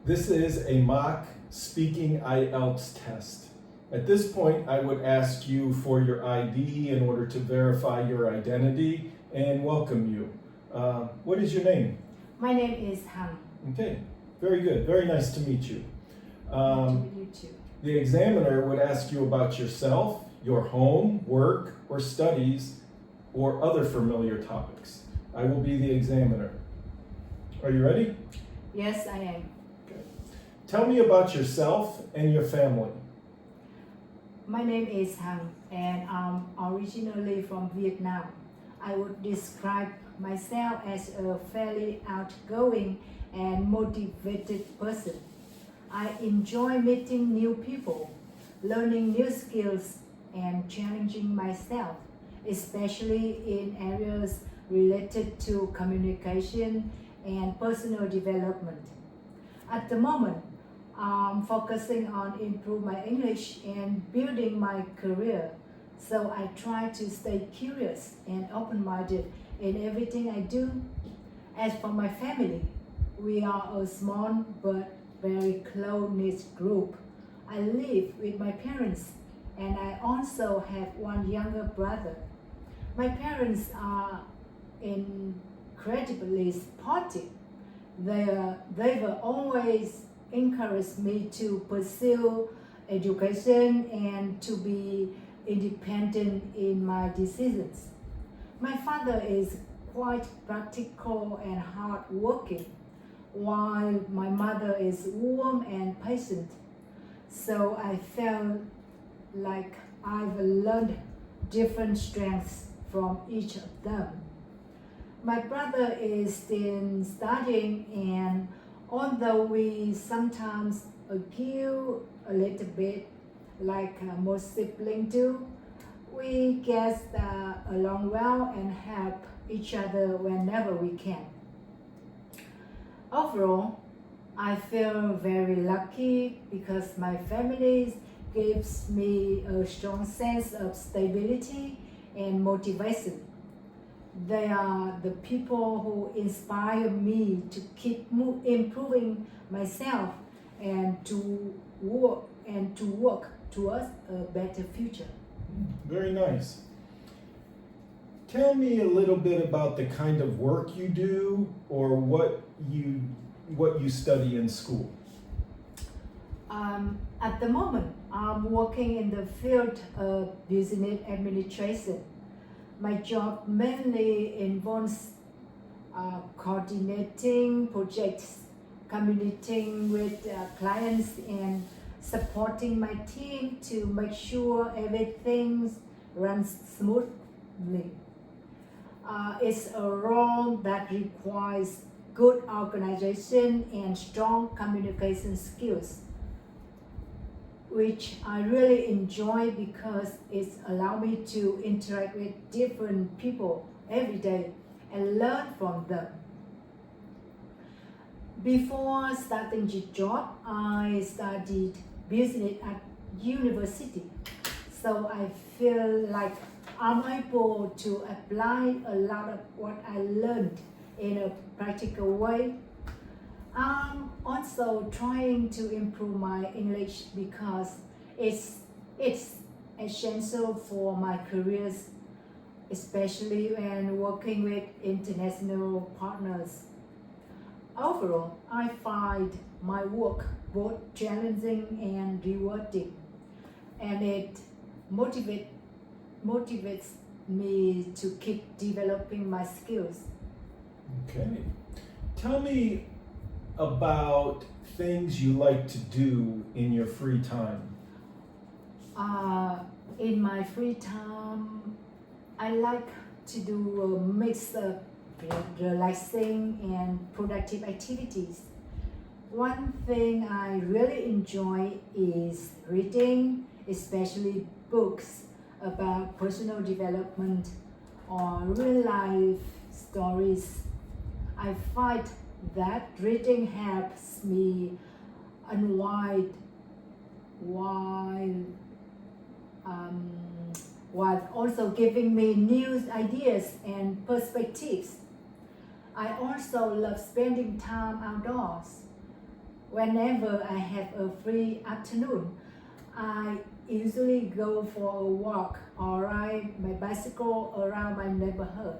This is a mock speaking IELTS test. At this point, I would ask you for your ID in order to verify your identity and welcome you. What is your name? My name is Han. Okay, very good. Very nice to meet you. Nice to meet you too. The examiner would ask you about yourself, your home, work, or studies, or other familiar topics. I will be the examiner. Are you ready? Yes, I am. Okay. Tell me about yourself and your family. My name is Han and I'm originally from Vietnam. I would describe myself as a fairly outgoing and motivated person. I enjoy meeting new people, learning new skills, and challenging myself, especially in areas related to communication and personal development. At the moment, I'm focusing on improving my English and building my career, so I try to stay curious and open-minded in everything I do. As for my family, we are a small but very close-knit group. I live with my parents and I also have one younger brother. My parents are incredibly supportive. They were always encouraged me to pursue education and to be independent in my decisions. My father is quite practical and hardworking, while my mother is warm and patient. So I felt like I've learned different strengths from each of them. My brother is still studying, and although we sometimes argue a little bit like most siblings do, we get along well and help each other whenever we can. Overall, I feel very lucky because my family gives me a strong sense of stability and motivation. They are the people who inspire me to keep improving myself and to work towards a better future. Very nice. Tell me a little bit about the kind of work you do or what you study in school. At the moment, I'm working in the field of business administration. My job mainly involves coordinating projects, communicating with clients, and supporting my team to make sure everything runs smoothly. It's a role that requires good organization and strong communication skills, which I really enjoy because it allows me to interact with different people every day and learn from them. Before starting the job, I studied business at university, so I feel like I'm able to apply a lot of what I learned in a practical way. I'm also trying to improve my English because it's essential for my careers, especially when working with international partners. Overall, I find my work both challenging and rewarding, and it motivates me to keep developing my skills. Okay. Tell me about things you like to do in your free time. In my free time, I like to do a mix of relaxing and productive activities. One thing I really enjoy is reading, especially books about personal development or real life stories. I find that reading helps me unwind while also giving me new ideas and perspectives. I also love spending time outdoors. whenever I have a free afternoon, I usually go for a walk or ride my bicycle around my neighborhood.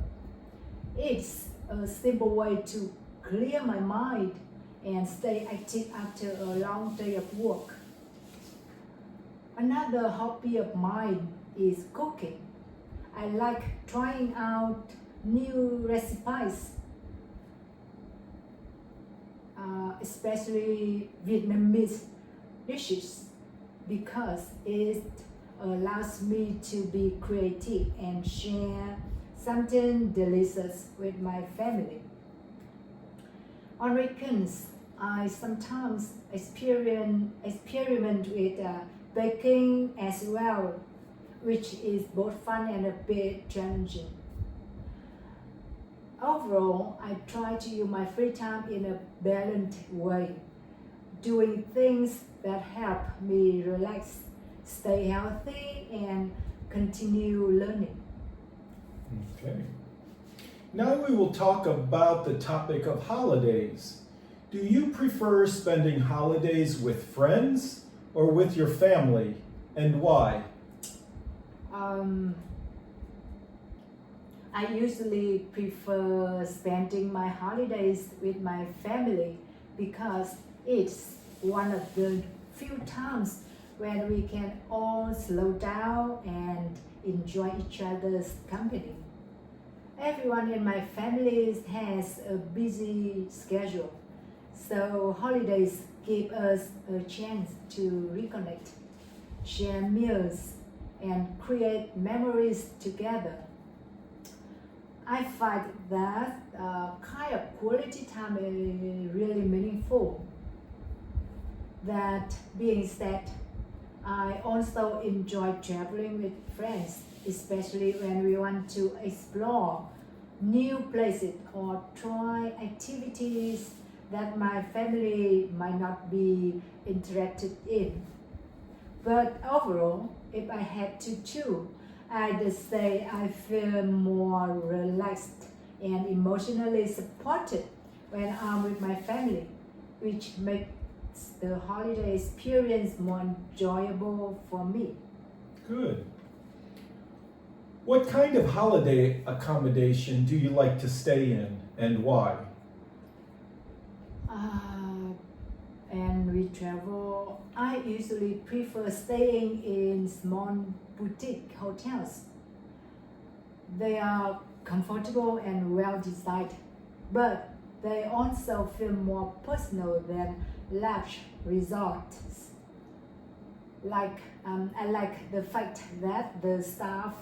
It's a simple way to clear my mind and stay active after a long day of work. Another hobby of mine is cooking. I like trying out new recipes, especially Vietnamese dishes, because it allows me to be creative and share something delicious with my family. On weekends, I sometimes experiment with baking as well, which is both fun and a bit challenging. Overall, I try to use my free time in a balanced way, doing things that help me relax, stay healthy, and continue learning. Okay. Now we will talk about the topic of holidays. Do you prefer spending holidays with friends or with your family, and why? I usually prefer spending my holidays with my family because it's one of the few times when we can all slow down and enjoy each other's company. Everyone in my family has a busy schedule, so holidays give us a chance to reconnect, share meals, and create memories together. I find that kind of quality time is really meaningful. That being said, I also enjoy traveling with friends, especially when we want to explore new places or try activities that my family might not be interested in. But overall, if I had to choose, I'd say I feel more relaxed and emotionally supported when I'm with my family, which makes the holiday experience more enjoyable for me. Good. What kind of holiday accommodation do you like to stay in, and why? And we travel, I usually prefer staying in small boutique hotels. They are comfortable and well designed, but they also feel more personal than large resorts. I like the fact that the staff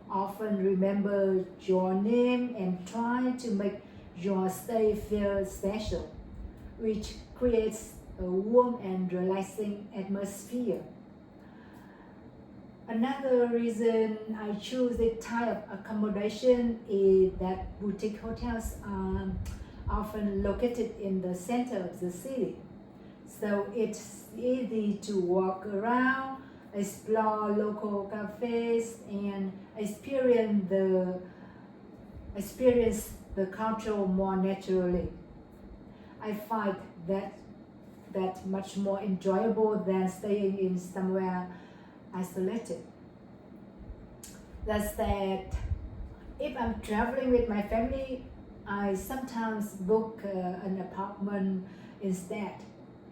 often remember your name and try to make your stay feel special, which creates a warm and relaxing atmosphere. Another reason I choose this type of accommodation is that boutique hotels are often located in the center of the city. So it's easy to walk around, explore local cafes, and experience the culture more naturally. I find that much more enjoyable than staying in somewhere isolated. That said, if I'm traveling with my family, I sometimes book an apartment instead.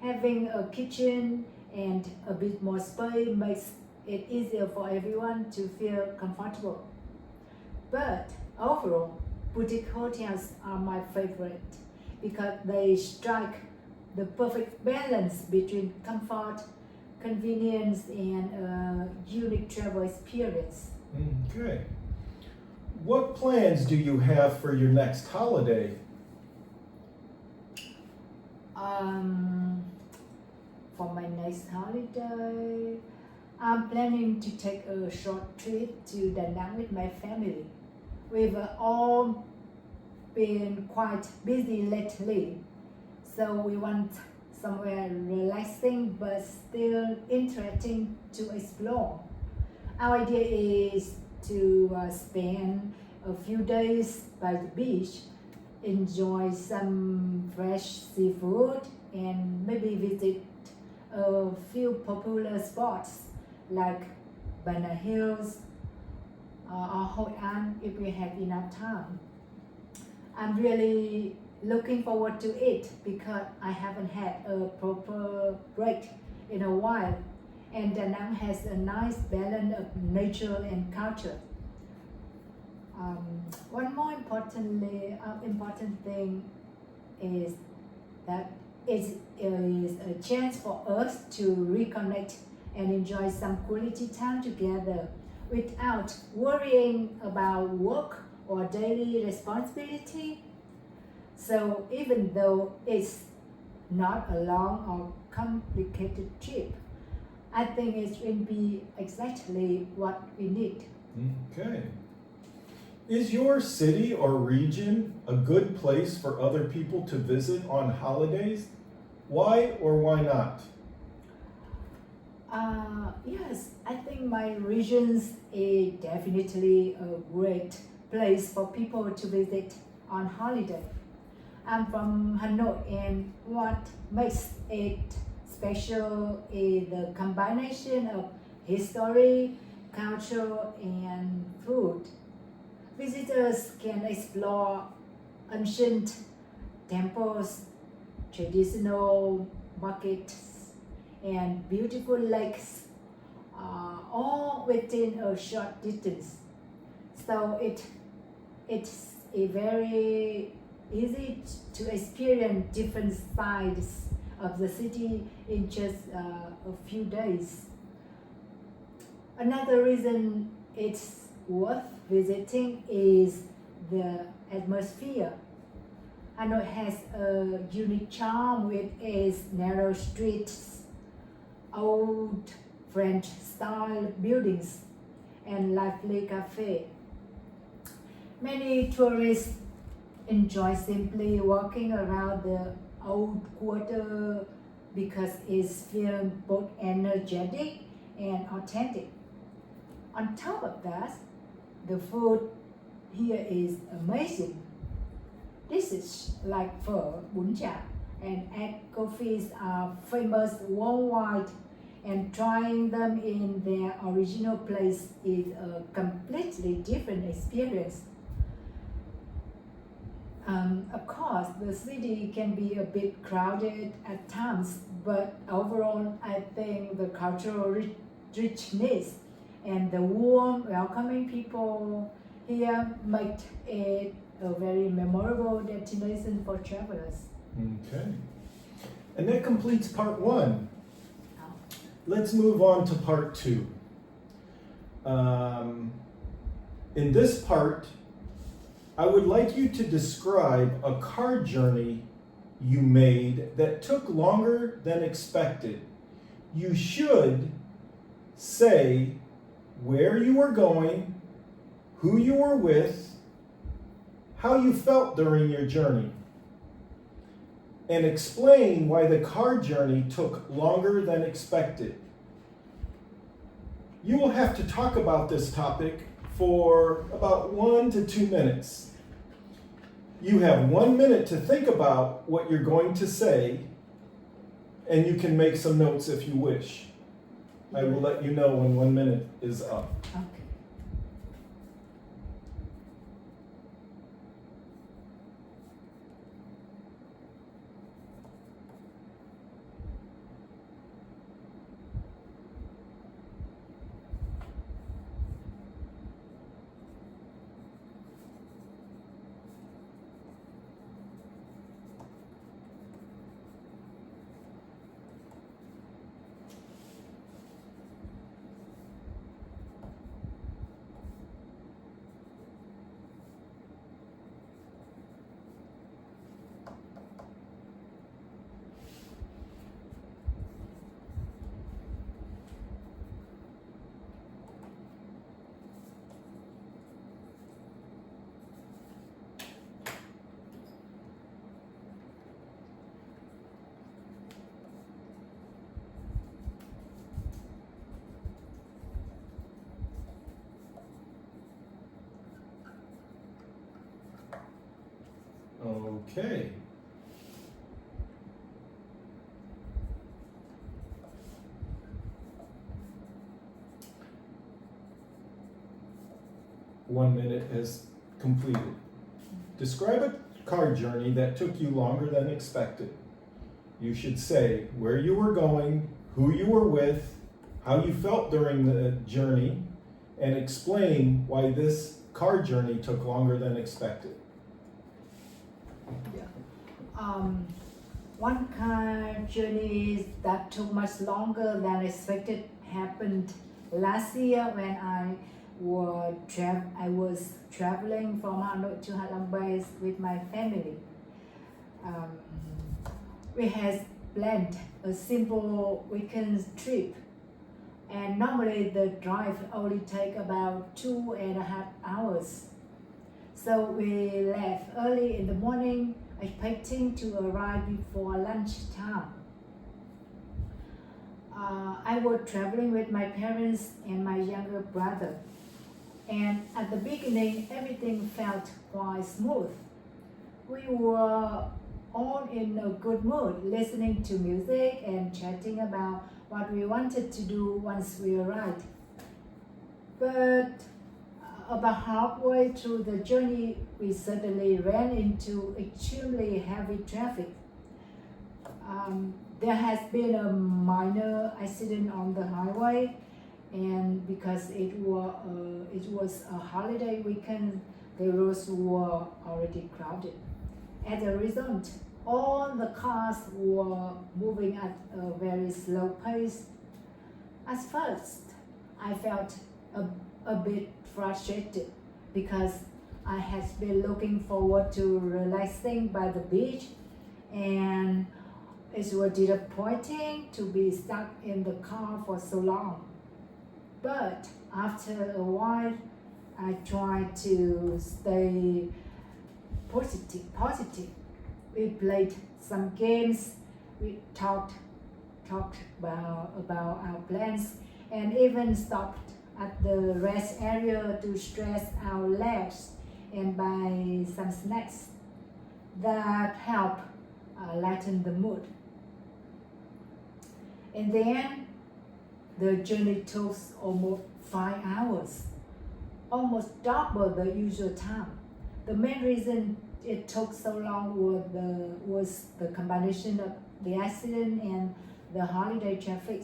Having a kitchen and a bit more space makes it easier for everyone to feel comfortable. But overall, boutique hotels are my favorite because they strike the perfect balance between comfort, convenience, and a unique travel experience. Okay. What plans do you have for your next holiday? For my next holiday, I'm planning to take a short trip to Da Nang with my family. We've all been quite busy lately, so we want somewhere relaxing but still interesting to explore. Our idea is to spend a few days by the beach, enjoy some fresh seafood, and maybe visit a few popular spots like Banana Hills or Hội An if we have enough time. I'm really looking forward to it because I haven't had a proper break in a while, and Da Nang has a nice balance of nature and culture. One more important thing is that it is a chance for us to reconnect and enjoy some quality time together without worrying about work or daily responsibility. So even though it's not a long or complicated trip, I think it will be exactly what we need. Okay. Is your city or region a good place for other people to visit on holidays? Why or why not? Yes, I think my regions is definitely a great place for people to visit on holiday. I'm from Hanoi, and what makes it special is the combination of history, culture, and food. Visitors can explore ancient temples, traditional markets, and beautiful lakes, all within a short distance. So it's a very easy to experience different sides of the city in just a few days. Another reason it's worth visiting is the atmosphere. Hanoi has a unique charm with its narrow streets, old French-style buildings, and lively cafe. Many tourists enjoy simply walking around the old quarter because it's feels both energetic and authentic. On top of that, the food here is amazing. Dishes like phở, bún chả, and egg coffees are famous worldwide, and trying them in their original place is a completely different experience. Of course, the city can be a bit crowded at times, but overall, I think the cultural richness and the warm, welcoming people here make it a very memorable destination for travelers. Okay. And that completes part one. Now, Let's move on to part two. In this part, I would like you to describe a car journey you made that took longer than expected. You should say where you were going, who you were with, how you felt during your journey, and explain why the car journey took longer than expected. You will have to talk about this topic for about 1 to 2 minutes. You have 1 minute to think about what you're going to say, and you can make some notes if you wish. I will let you know when 1 minute is up. okay. Okay. One minute has completed. Describe a car journey that took you longer than expected. You should say where you were going, who you were with, how you felt during the journey, and explain why this car journey took longer than expected. One car journey that took much longer than expected happened last year when I was traveling from Hanoi to Ha Long Bay with my family. We had planned a simple weekend trip, and normally the drive only take about 2.5 hours. So we left early in the morning, expecting to arrive before lunchtime. I was traveling with my parents and my younger brother, and at the beginning everything felt quite smooth. We were all in a good mood, listening to music and chatting about what we wanted to do once we arrived. But about halfway through the journey, we suddenly ran into extremely heavy traffic. There has been a minor accident on the highway, and because it was a holiday weekend, the roads were already crowded. As a result, all the cars were moving at a very slow pace. At first, I felt a bit frustrated because I had been looking forward to relaxing by the beach, and it was disappointing to be stuck in the car for so long. But after a while, I tried to stay positive. We played some games, we talked about our plans, and even stopped at the rest area to stretch our legs and buy some snacks that help lighten the mood. In the end, the journey took almost 5 hours, almost double the usual time. The main reason it took so long was the combination of the accident and the holiday traffic.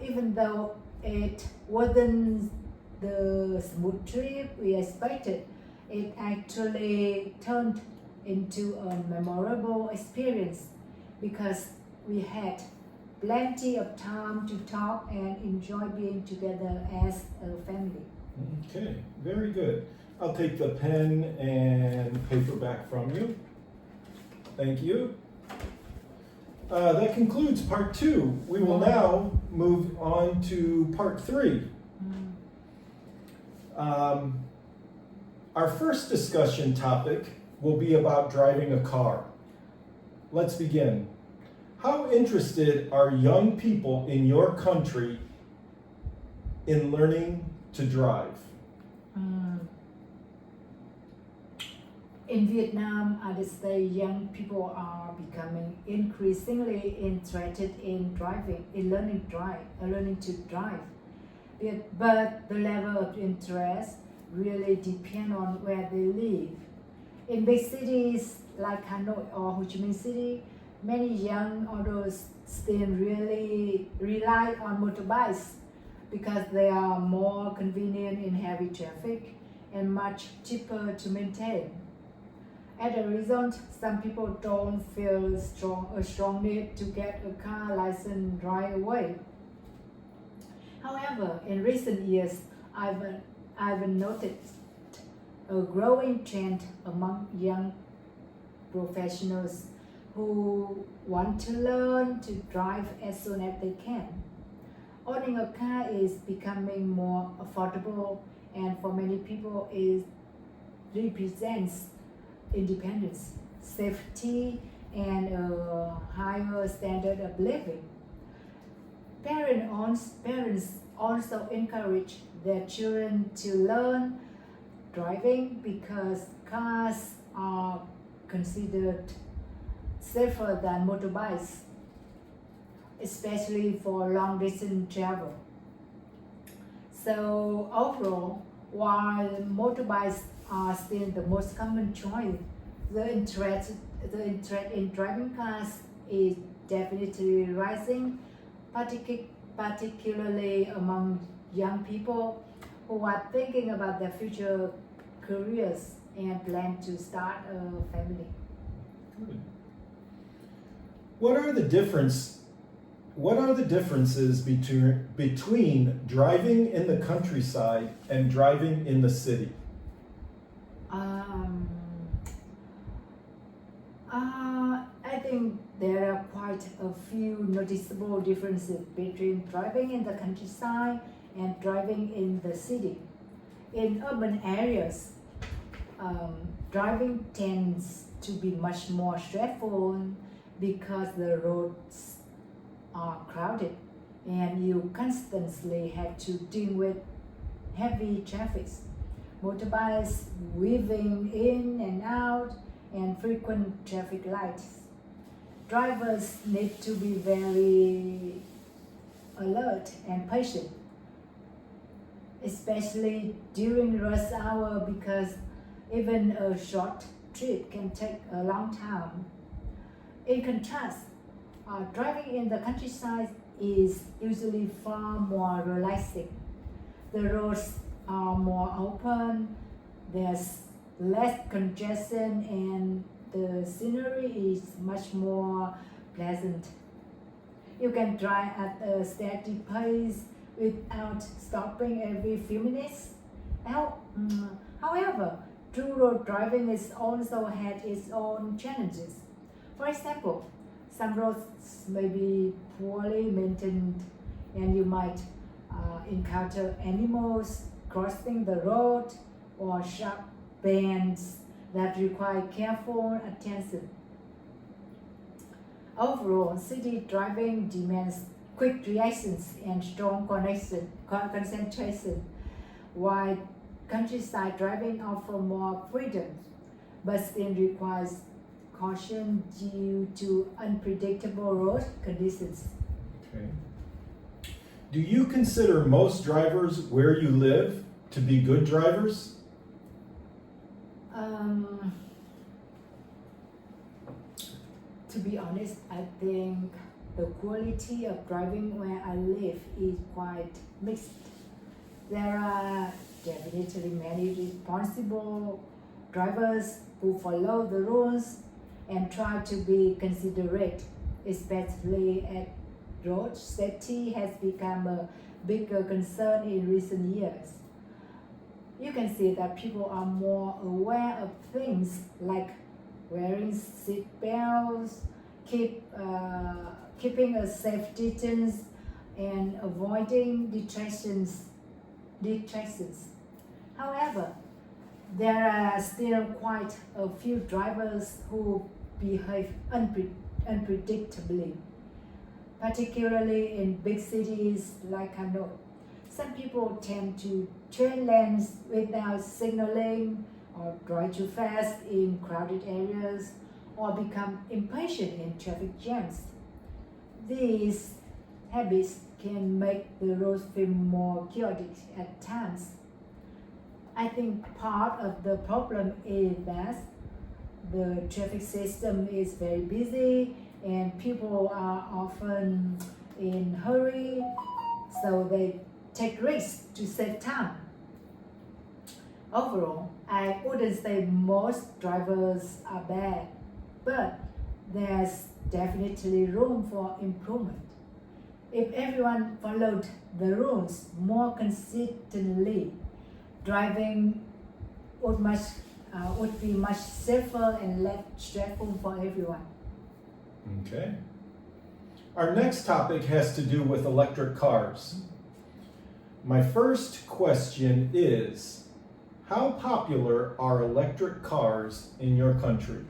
Even though it wasn't the smooth trip we expected, it actually turned into a memorable experience because we had plenty of time to talk and enjoy being together as a family. Okay, very good. I'll take the pen and paper back from you. Thank you. That concludes part 2. We will now move on to part 3. Our first discussion topic will be about driving a car. Let's begin. How interested are young people in your country in learning to drive? In Vietnam, I would say young people are becoming increasingly interested in learning to drive. But the level of interest really depends on where they live. In big cities like Hanoi or Ho Chi Minh City, many young adults still really rely on motorbikes because they are more convenient in heavy traffic and much cheaper to maintain. As a result, some people don't feel a strong need to get a car license right away. However, in recent years, I've noticed a growing trend among young professionals who want to learn to drive as soon as they can. Owning a car is becoming more affordable, and for many people it represents independence, safety, and a higher standard of living. Parents also encourage their children to learn driving because cars are considered safer than motorbikes, especially for long distance travel. So overall, while motorbikes are still the most common choice, the interest in driving cars is definitely rising, particularly among young people who are thinking about their future careers and plan to start a family. Good. What are the differences between driving in the countryside and driving in the city? I think there are quite a few noticeable differences between driving in the countryside and driving in the city. In urban areas, driving tends to be much more stressful because the roads are crowded and you constantly have to deal with heavy traffic, motorbikes weaving in and out, and frequent traffic lights. Drivers need to be very alert and patient, especially during rush hour because even a short trip can take a long time. In contrast, driving in the countryside is usually far more relaxing. The roads are more open, there's less congestion, and the scenery is much more pleasant. You can drive at a steady pace without stopping every few minutes. However, true road driving is also had its own challenges. For example, some roads may be poorly maintained and you might encounter animals crossing the road or sharp bends that require careful attention. Overall, city driving demands quick reactions and strong concentration, while countryside driving offers more freedom, but still requires caution due to unpredictable road conditions. Okay. Do you consider most drivers where you live to be good drivers? To be honest, I think the quality of driving where I live is quite mixed. There are definitely many responsible drivers who follow the rules and try to be considerate, especially as road safety has become a bigger concern in recent years. You can see that people are more aware of things like wearing seat belts, keeping a safe distance, and avoiding distractions. However, there are still quite a few drivers who behave unpredictably, particularly in big cities like Hanoi. Some people tend to change lanes without signaling, or drive too fast in crowded areas, or become impatient in traffic jams. These habits can make the roads feel more chaotic at times. I think part of the problem is that the traffic system is very busy and people are often in hurry, so they take risks to save time. Overall, I wouldn't say most drivers are bad, but there's definitely room for improvement. If everyone followed the rules more consistently, driving would be much safer and less stressful for everyone. Okay. Our next topic has to do with electric cars. My first question is, how popular are electric cars in your country?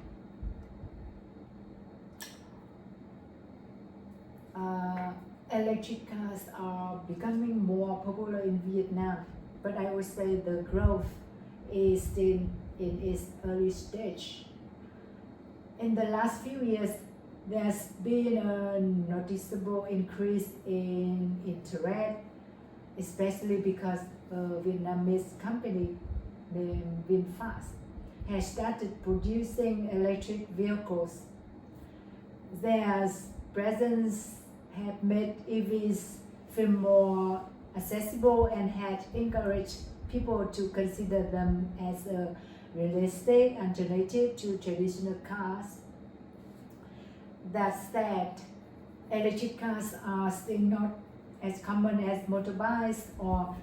Electric cars are becoming more popular in Vietnam, but I would say the growth is still in its early stage. In the last few years, there's been a noticeable increase in interest, especially because a Vietnamese company named VinFast has started producing electric vehicles. Their presence had made EVs feel more accessible and had encouraged people to consider them as a realistic alternative to traditional cars. That said, electric cars are still not as common as motorbikes or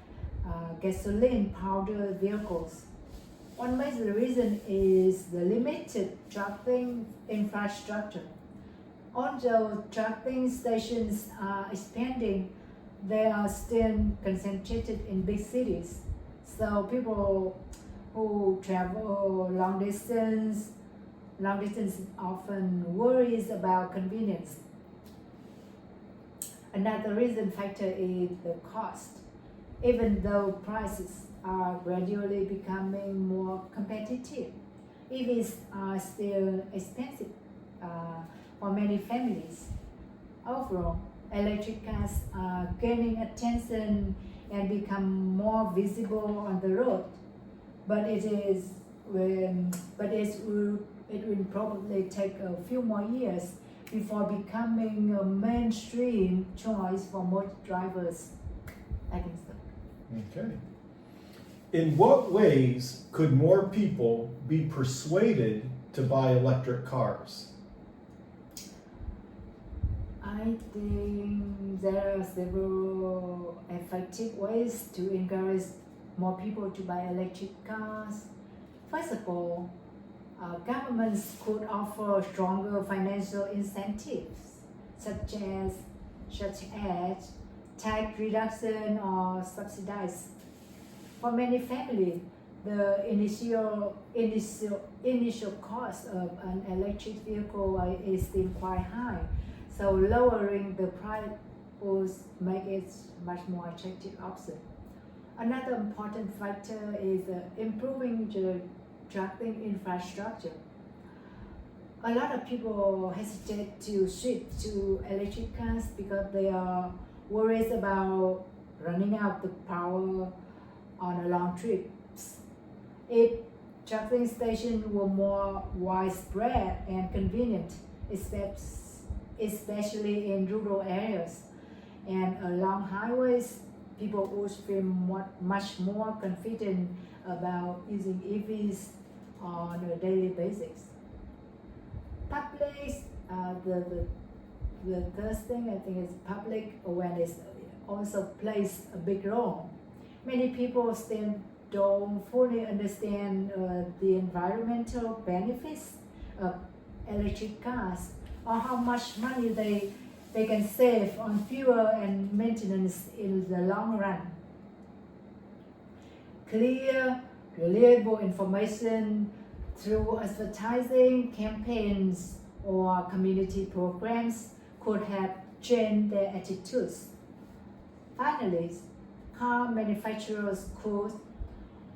gasoline-powered vehicles. One major reason is the limited charging infrastructure. Although charging stations are expanding, they are still concentrated in big cities. So people who travel long distance often worries about convenience. Another reason factor is the cost. Even though prices are gradually becoming more competitive, EVs are still expensive for many families. Overall, electric cars are gaining attention and become more visible on the road, but it will probably take a few more years before becoming a mainstream choice for most drivers. I think so. Okay. In what ways could more people be persuaded to buy electric cars? I think there are several effective ways to encourage more people to buy electric cars. First of all, governments could offer stronger financial incentives, such as tax reduction or subsidies. For many families, the initial cost of an electric vehicle is still quite high, so lowering the price would make it much more attractive option. Another important factor is improving the charging infrastructure. A lot of people hesitate to switch to electric cars because they are worried about running out the power on a long trips. If charging stations were more widespread and convenient, especially in rural areas and along highways, people would feel much more confident about using EVs on a daily basis. The third thing I think is public awareness also plays a big role. Many people still don't fully understand the environmental benefits of electric cars or how much money they can save on fuel and maintenance in the long run. Clear, reliable information through advertising campaigns or community programs could help change their attitudes. Finally, car manufacturers could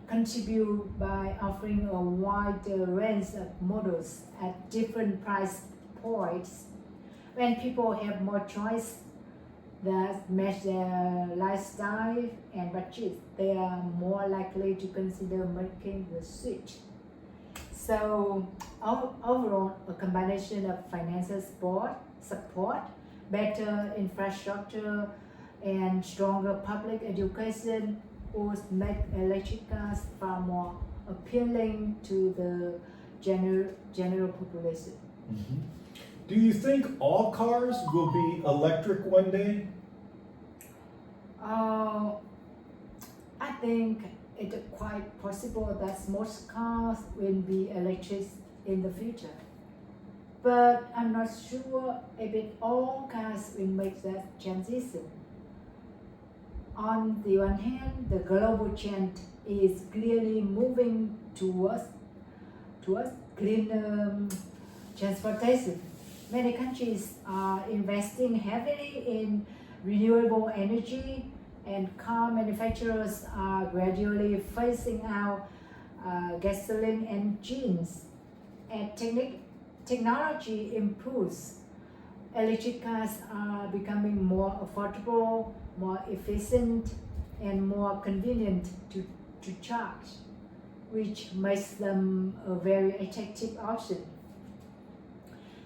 contribute by offering a wider range of models at different price points. When people have more choice that match their lifestyle and budget, they are more likely to consider making the switch. So overall, a combination of financial support, better infrastructure, and stronger public education would make electric cars far more appealing to the general population. Mm-hmm. Do you think all cars will be electric one day? I think it's quite possible that most cars will be electric in the future. But I'm not sure if all cars will make that transition. On the one hand, the global trend is clearly moving towards cleaner transportation. Many countries are investing heavily in renewable energy, and car manufacturers are gradually phasing out gasoline engines. And technology improves, electric cars are becoming more affordable, more efficient, and more convenient to charge, which makes them a very attractive option.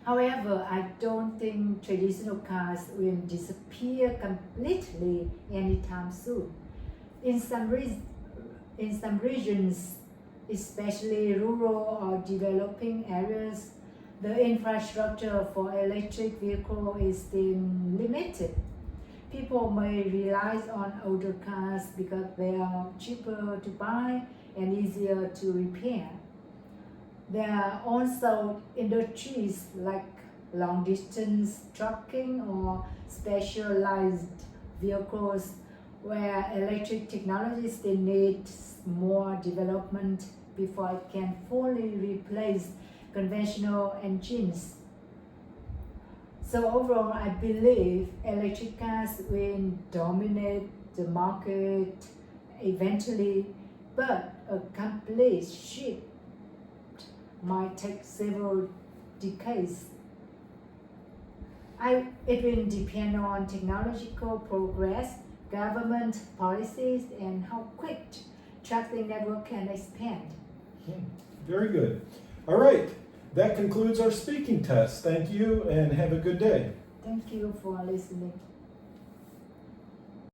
However, I don't think traditional cars will disappear completely anytime soon. In some regions, especially rural or developing areas, the infrastructure for electric vehicles is still limited. People may rely on older cars because they are cheaper to buy and easier to repair. There are also industries like long-distance trucking or specialized vehicles where electric technology still needs more development before it can fully replace conventional engines. So overall, I believe electric cars will dominate the market eventually, but a complete shift might take several decades. It will depend on technological progress, government policies, and how quick charging network can expand. Very good. All right, that concludes our speaking test. Thank you and have a good day. Thank you for listening.